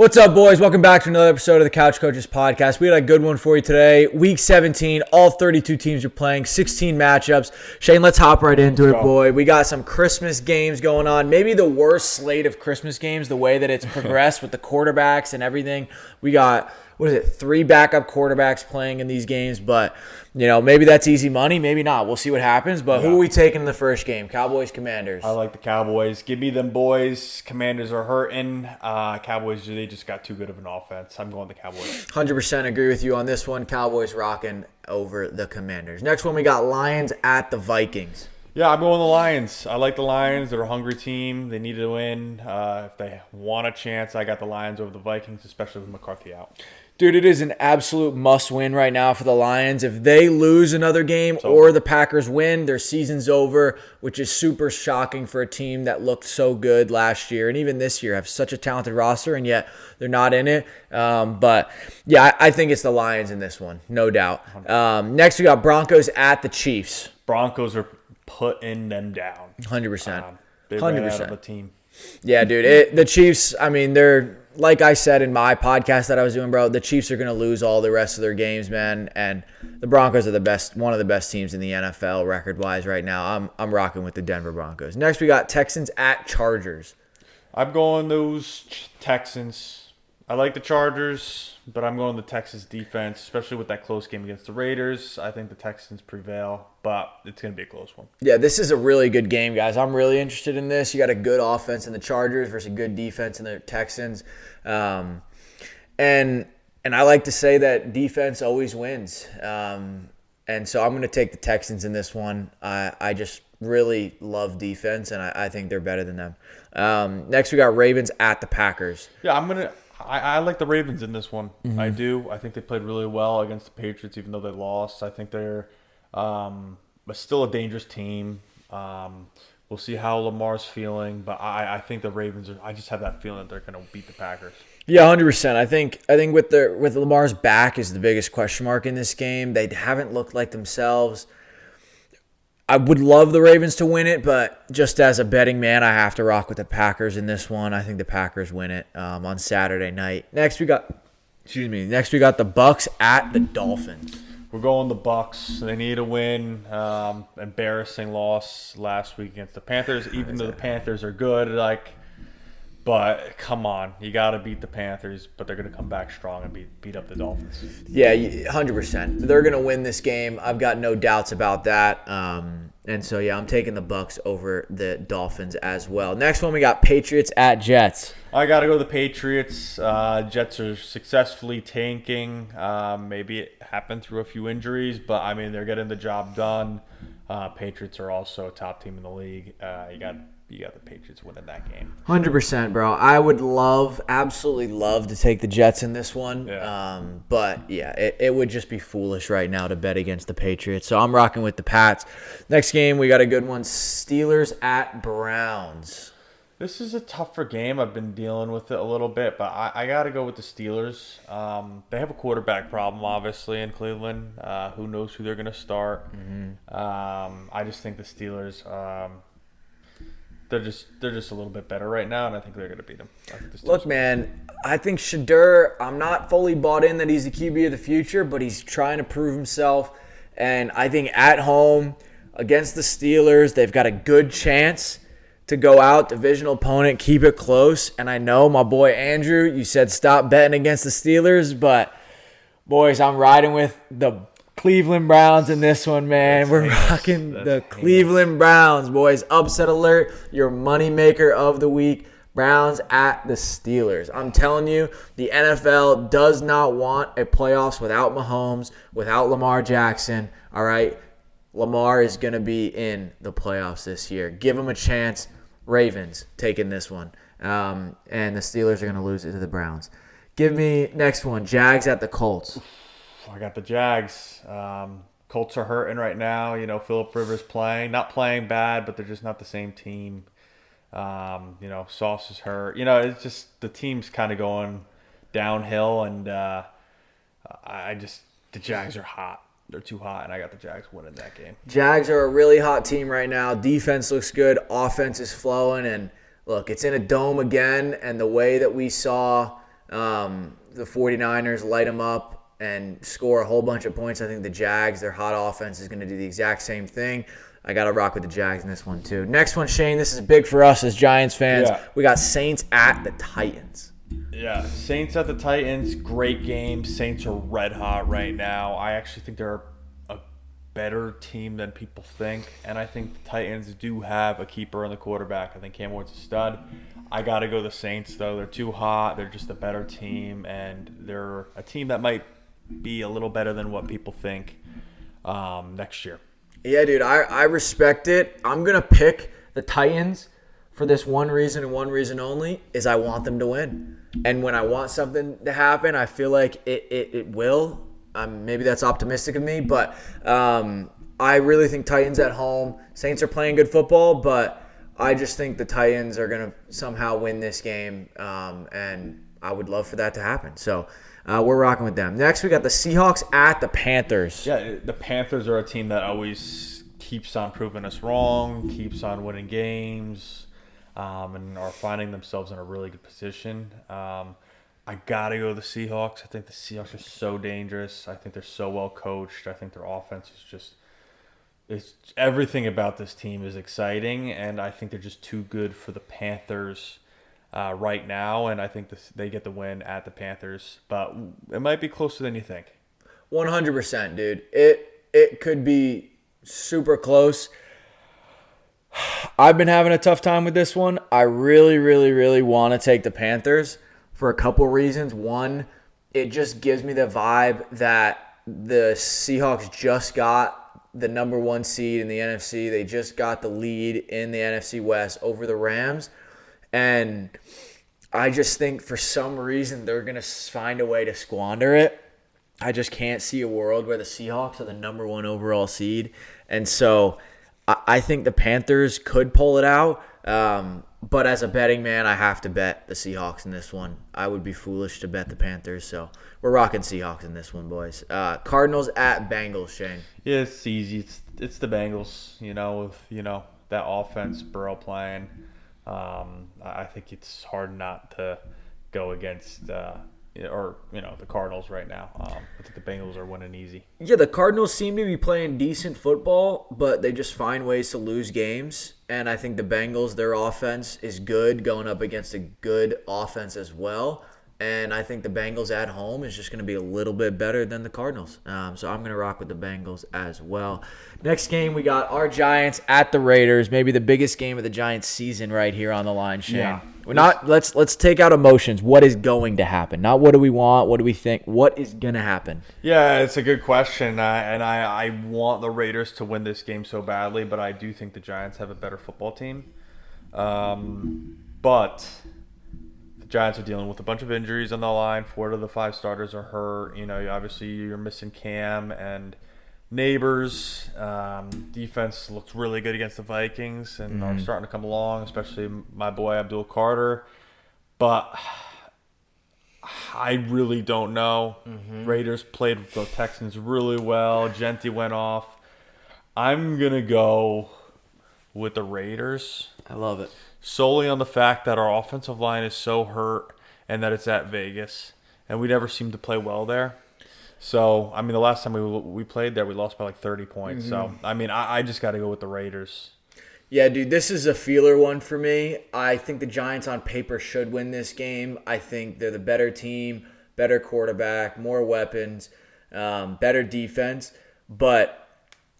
What's up, boys? Welcome back to another episode of the Couch Coaches Podcast. We had a good one for you today. Week 17, all 32 teams are playing, 16 matchups. Shane, let's hop right into it, boy. We got some Christmas games going on. Maybe the worst slate of Christmas games, the way that it's progressed with the quarterbacks and everything. We got, 3 backup quarterbacks playing in these games, but maybe that's easy money, maybe not. We'll see what happens, but Who are we taking in the first game? Cowboys, Commanders. I like the Cowboys. Give me them boys. Commanders are hurting. Cowboys, they just got too good of an offense. I'm going the Cowboys. 100% agree with you on this one. Cowboys rocking over the Commanders. Next one, we got Lions at the Vikings. Yeah, I'm going the Lions. I like the Lions. They're a hungry team. They need to win. If they want a chance, I got the Lions over the Vikings, especially with McCarthy out. Dude, it is an absolute must-win right now for the Lions. If they lose another game or the Packers win, their season's over, which is super shocking for a team that looked so good last year. And even this year have such a talented roster, and yet they're not in it. But, yeah, I think it's the Lions in this one, no doubt. Next, we got Broncos at the Chiefs. Broncos are putting them down. 100%. They ran out of a team. Yeah, dude. The Chiefs, they're – like I said in my podcast that I was doing, bro, the Chiefs are going to lose all the rest of their games, man. And the Broncos are one of the best teams in the NFL record-wise right now. I'm rocking with the Denver Broncos. Next, we got Texans at Chargers. I'm going those Texans. I like the Chargers, but I'm going the Texans defense, especially with that close game against the Raiders. I think the Texans prevail, but it's going to be a close one. Yeah, this is a really good game, guys. I'm really interested in this. You got a good offense in the Chargers versus a good defense in the Texans. And I like to say that defense always wins. And so I'm going to take the Texans in this one. I just really love defense, and I think they're better than them. Next, we got Ravens at the Packers. Yeah, I like the Ravens in this one. Mm-hmm. I do. I think they played really well against the Patriots, even though they lost. I think they're still a dangerous team. We'll see how Lamar's feeling, but I think the Ravens are. I just have that feeling that they're going to beat the Packers. Yeah, 100%. I think with Lamar's back is the biggest question mark in this game. They haven't looked like themselves. I would love the Ravens to win it, but just as a betting man, I have to rock with the Packers in this one. I think the Packers win it on Saturday night. Next we got the Bucks at the Dolphins. We're going the Bucks. They need a win. Embarrassing loss last week against the Panthers, even though the Panthers are good. But come on, you got to beat the Panthers, but they're going to come back strong and beat up the Dolphins. Yeah, 100%. They're going to win this game. I've got no doubts about that. And so, yeah, I'm taking the Bucks over the Dolphins as well. Next one, we got Patriots at Jets. I got to go the Patriots. Jets are successfully tanking. Maybe it happened through a few injuries, but, they're getting the job done. Patriots are also a top team in the league. You got the Patriots winning that game. 100%, bro. I would absolutely love to take the Jets in this one. Yeah. But, yeah, it would just be foolish right now to bet against the Patriots. So I'm rocking with the Pats. Next game, we got a good one. Steelers at Browns. This is a tougher game. I've been dealing with it a little bit, but I got to go with the Steelers. They have a quarterback problem, obviously, in Cleveland. Who knows who they're going to start. Mm-hmm. I just think the Steelers they're just a little bit better right now, and I think they're going to beat them. Look, man, I think Shedeur, I'm not fully bought in that he's the QB of the future, but he's trying to prove himself. And I think at home against the Steelers, they've got a good chance to go out, divisional opponent, keep it close. And I know my boy Andrew, you said stop betting against the Steelers, but boys, I'm riding with the Cleveland Browns in this one, man. We're rocking the Cleveland Browns, boys. Upset alert, your moneymaker of the week. Browns at the Steelers. I'm telling you, the NFL does not want a playoffs without Mahomes, without Lamar Jackson, all right? Lamar is going to be in the playoffs this year. Give him a chance. Ravens taking this one. And the Steelers are going to lose it to the Browns. Give me next one, Jags at the Colts. I got the Jags. Colts are hurting right now. Phillip Rivers not playing bad, but they're just not the same team. Sauce is hurt. It's just the team's kind of going downhill, and the Jags are hot. They're too hot, and I got the Jags winning that game. Jags are a really hot team right now. Defense looks good. Offense is flowing, and look, it's in a dome again, and the way that we saw The 49ers light them up and score a whole bunch of points. I think the Jags, their hot offense, is going to do the exact same thing. I got to rock with the Jags in this one, too. Next one, Shane, this is big for us as Giants fans. Yeah. We got Saints at the Titans. Yeah, Saints at the Titans, great game. Saints are red hot right now. I actually think they're a better team than people think, and I think the Titans do have a keeper on the quarterback. I think Cam Ward's a stud. I got to go the Saints, though. They're too hot. They're just a better team, and they're a team that might be a little better than what people think next year. Yeah, dude, I respect it. I'm going to pick the Titans for this one reason and one reason only, is I want them to win. And when I want something to happen, I feel like it will. Maybe that's optimistic of me, but I really think Titans at home. Saints are playing good football, but I just think the Titans are going to somehow win this game, and I would love for that to happen. So we're rocking with them. Next, we got the Seahawks at the Panthers. Yeah, the Panthers are a team that always keeps on proving us wrong, keeps on winning games, and are finding themselves in a really good position. I got to go the Seahawks. I think the Seahawks are so dangerous. I think they're so well coached. I think their offense is just – it's everything about this team is exciting, and I think they're just too good for the Panthers right now, and I think they get the win at the Panthers. But it might be closer than you think. 100%, dude. It could be super close. I've been having a tough time with this one. I really, really, really want to take the Panthers for a couple reasons. One, it just gives me the vibe that the Seahawks just got the number one seed in the NFC. They just got the lead in the NFC West over the Rams. And I just think for some reason they're going to find a way to squander it. I just can't see a world where the Seahawks are the number one overall seed. And so I think the Panthers could pull it out. But as a betting man, I have to bet the Seahawks in this one. I would be foolish to bet the Panthers. So we're rocking Seahawks in this one, boys. Cardinals at Bengals, Shane. Yeah, it's easy. It's the Bengals, with, that offense, Burrow playing. I think it's hard not to go against the Cardinals right now. I think the Bengals are winning easy. Yeah, the Cardinals seem to be playing decent football, but they just find ways to lose games. And I think the Bengals, their offense is good, going up against a good offense as well. And I think the Bengals at home is just going to be a little bit better than the Cardinals. So I'm going to rock with the Bengals as well. Next game, we got our Giants at the Raiders. Maybe the biggest game of the Giants season right here on the line, Shane. Yeah. Let's take out emotions. What is going to happen? Not what do we want, what do we think? What is going to happen? Yeah, it's a good question. I want the Raiders to win this game so badly, but I do think the Giants have a better football team. But the Giants are dealing with a bunch of injuries on the line. 4 of the 5 starters are hurt. Obviously you're missing Cam and Neighbors. Defense looks really good against the Vikings and are starting to come along, especially my boy Abdul Carter. But I really don't know. Raiders played the Texans really well. Genti went off. I'm going to go with the Raiders. I love it. Solely on the fact that our offensive line is so hurt and that it's at Vegas. And we never seem to play well there. So, the last time we played there, we lost by like 30 points. So, I just got to go with the Raiders. Yeah, dude, this is a feeler one for me. I think the Giants on paper should win this game. I think they're the better team, better quarterback, more weapons, better defense. But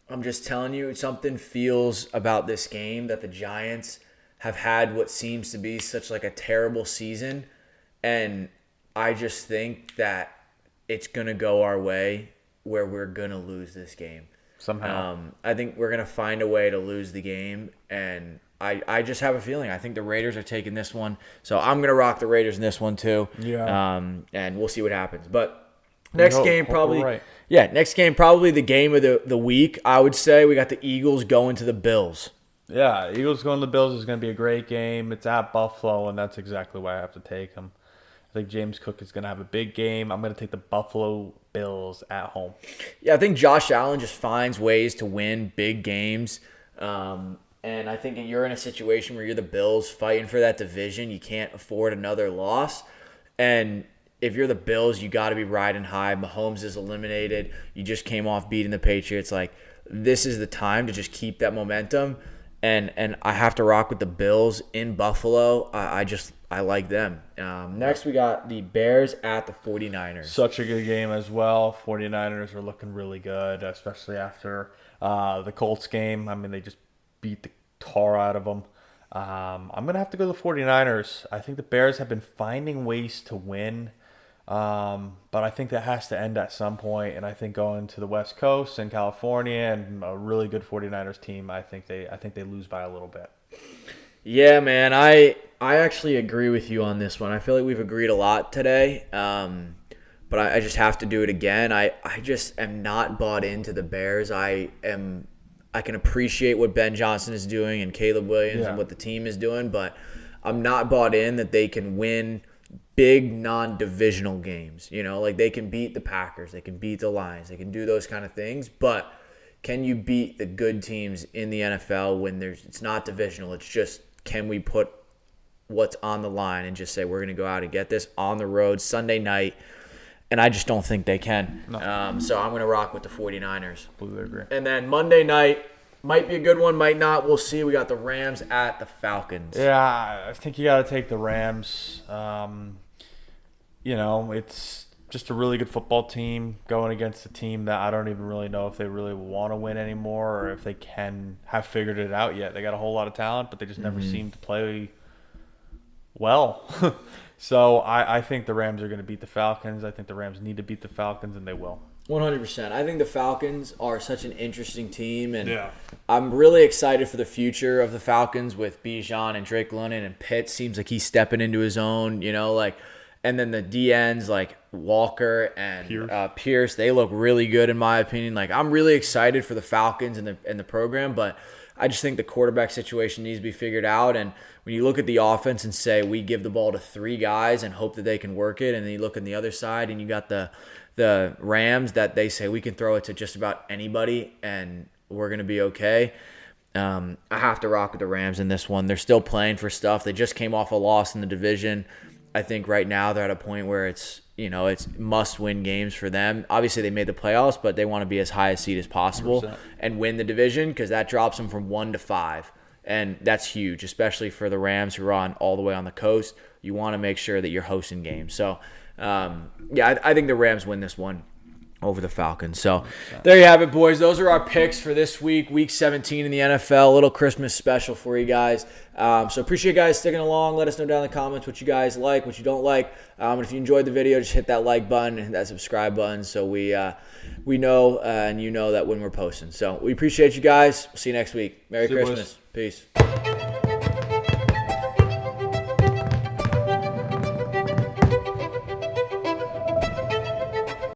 I'm just telling you, something feels about this game that the Giants have had what seems to be such like a terrible season. And I just think that it's going to go our way where we're going to lose this game. Somehow. I think we're going to find a way to lose the game, and I just have a feeling. I think the Raiders are taking this one, so I'm going to rock the Raiders in this one too. Yeah. And we'll see what happens. But next game probably right. Next game probably the game of the week, I would say. We got the Eagles going to the Bills. Yeah, Eagles going to the Bills is going to be a great game. It's at Buffalo, and that's exactly why I have to take them. I think James Cook is going to have a big game. I'm going to take the Buffalo Bills at home. Yeah, I think Josh Allen just finds ways to win big games. And I think you're in a situation where you're the Bills fighting for that division. You can't afford another loss. And if you're the Bills, you got to be riding high. Mahomes is eliminated. You just came off beating the Patriots. Like, this is the time to just keep that momentum. And I have to rock with the Bills in Buffalo. I like them. Next, we got the Bears at the 49ers. Such a good game as well. 49ers are looking really good, especially after the Colts game. I mean, they just beat the tar out of them. I'm going to have to go to the 49ers. I think the Bears have been finding ways to win, but I think that has to end at some point. And I think going to the West Coast and California and a really good 49ers team, I think they lose by a little bit. Yeah, man, I actually agree with you on this one. I feel like we've agreed a lot today, but I just have to do it again. I just am not bought into the Bears. I can appreciate what Ben Johnson is doing and Caleb Williams and what the team is doing, but I'm not bought in that they can win big non-divisional games. You know, like they can beat the Packers, they can beat the Lions, they can do those kind of things, but can you beat the good teams in the NFL when it's not divisional? It's just, can we put what's on the line and just say we're going to go out and get this on the road Sunday night? And I just don't think they can. No. So I'm going to rock with the 49ers. Completely agree. And then Monday night might be a good one, might not. We'll see. We got the Rams at the Falcons. Yeah, I think you got to take the Rams. It's just a really good football team going against a team that I don't even really know if they really want to win anymore or if they have figured it out yet. They got a whole lot of talent, but they just never seem to play well. So I think the Rams are going to beat the Falcons. I think the Rams need to beat the Falcons, and they will. 100%. I think the Falcons are such an interesting team, and I'm really excited for the future of the Falcons with Bijan and Drake London, and Pitt seems like he's stepping into his own, and then the DNs like Walker and Pierce, they look really good in my opinion. Like, I'm really excited for the Falcons and the program, but I just think the quarterback situation needs to be figured out. And when you look at the offense and say we give the ball to three guys and hope that they can work it, and then you look on the other side and you got the Rams that they say we can throw it to just about anybody and we're going to be okay. I have to rock with the Rams in this one. They're still playing for stuff. They just came off a loss in the division. I think right now they're at a point where it's must-win games for them. Obviously, they made the playoffs, but they want to be as high a seed as possible 100%. And win the division because that drops them from 1 to 5. And that's huge, especially for the Rams who are all the way on the coast. You want to make sure that you're hosting games. So, I think the Rams win this one over the Falcons. So there you have it, boys. Those are our picks for this week, week 17 in the NFL. A little Christmas special for you guys. So appreciate you guys sticking along. Let us know down in the comments what you guys like, what you don't like. And if you enjoyed the video, just hit that like button and that subscribe button so we know and you know that when we're posting. So we appreciate you guys. See you next week. Merry Christmas. Peace.